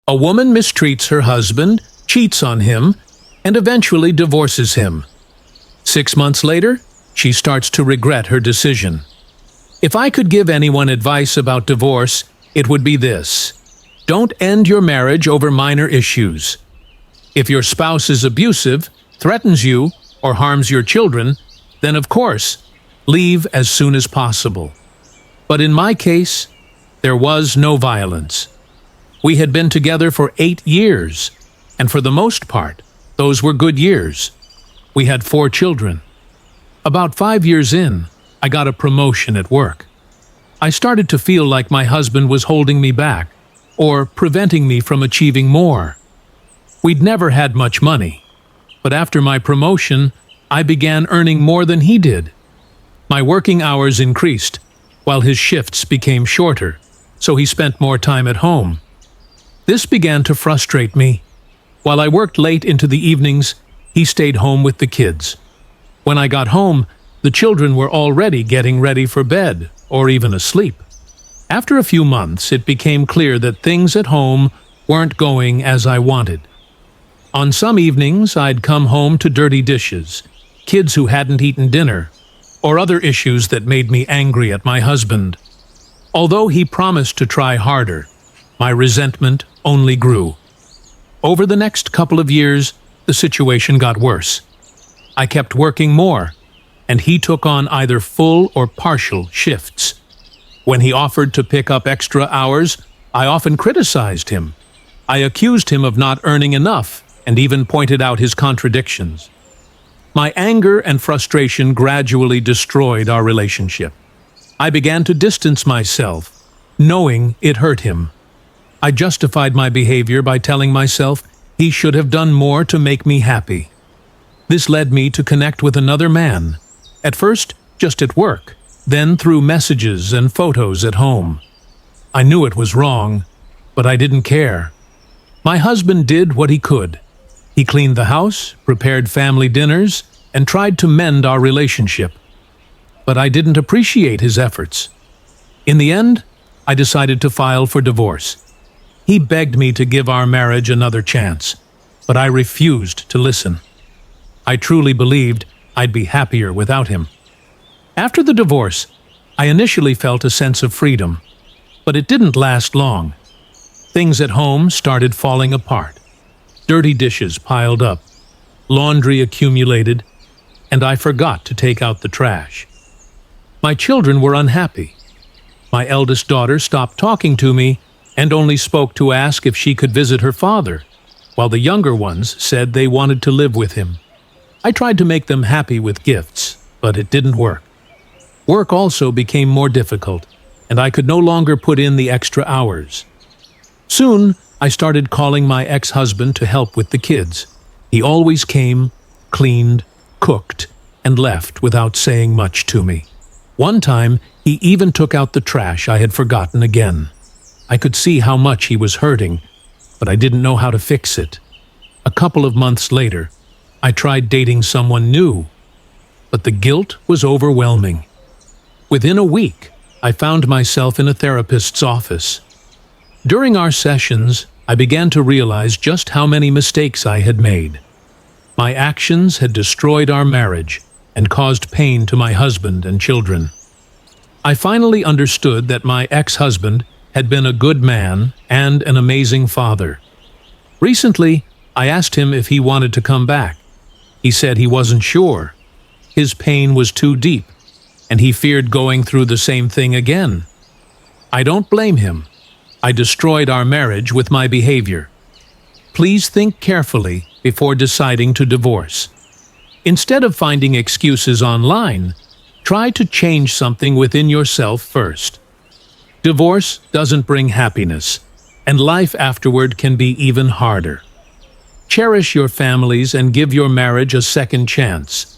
A woman mistreats her husband, cheats on him, and eventually divorces him. 6 months later, she starts to regret her decision. If I could give anyone advice about divorce, it would be this: don't end your marriage over minor issues. If your spouse is abusive, threatens you, or harms your children, then of course, leave as soon as possible. But in my case, there was no violence. We had been together for 8 years, and for the most part, those were good years. We had 4 children. About 5 years in, I got a promotion at work. I started to feel like my husband was holding me back, or preventing me from achieving more. We'd never had much money, but after my promotion, I began earning more than he did. My working hours increased, while his shifts became shorter, so he spent more time at home. This began to frustrate me. While I worked late into the evenings, he stayed home with the kids. When I got home, the children were already getting ready for bed, or even asleep. After a few months, it became clear that things at home weren't going as I wanted. On some evenings, I'd come home to dirty dishes, kids who hadn't eaten dinner, or other issues that made me angry at my husband. Although he promised to try harder, my resentment only grew. Over the next couple of years, the situation got worse. I kept working more, and he took on either full or partial shifts. When he offered to pick up extra hours, I often criticized him. I accused him of not earning enough and even pointed out his contradictions. My anger and frustration gradually destroyed our relationship. I began to distance myself, knowing it hurt him. I justified my behavior by telling myself he should have done more to make me happy. This led me to connect with another man, at first just at work, then through messages and photos at home. I knew it was wrong, but I didn't care. My husband did what he could. He cleaned the house, prepared family dinners, and tried to mend our relationship. But I didn't appreciate his efforts. In the end, I decided to file for divorce. He begged me to give our marriage another chance, but I refused to listen. I truly believed I'd be happier without him. After the divorce, I initially felt a sense of freedom, but it didn't last long. Things at home started falling apart. Dirty dishes piled up, laundry accumulated, and I forgot to take out the trash. My children were unhappy. My eldest daughter stopped talking to me and only spoke to ask if she could visit her father, while the younger ones said they wanted to live with him. I tried to make them happy with gifts, but it didn't work. Work also became more difficult, and I could no longer put in the extra hours. Soon, I started calling my ex-husband to help with the kids. He always came, cleaned, cooked, and left without saying much to me. One time, he even took out the trash I had forgotten again. I could see how much he was hurting, but I didn't know how to fix it. A couple of months later, I tried dating someone new, but the guilt was overwhelming. Within a week, I found myself in a therapist's office. During our sessions, I began to realize just how many mistakes I had made. My actions had destroyed our marriage and caused pain to my husband and children. I finally understood that my ex-husband had been a good man and an amazing father. Recently, I asked him if he wanted to come back. He said he wasn't sure. His pain was too deep, and he feared going through the same thing again. I don't blame him. I destroyed our marriage with my behavior. Please think carefully before deciding to divorce. Instead of finding excuses online, try to change something within yourself first. Divorce doesn't bring happiness, and life afterward can be even harder. Cherish your families and give your marriage a second chance.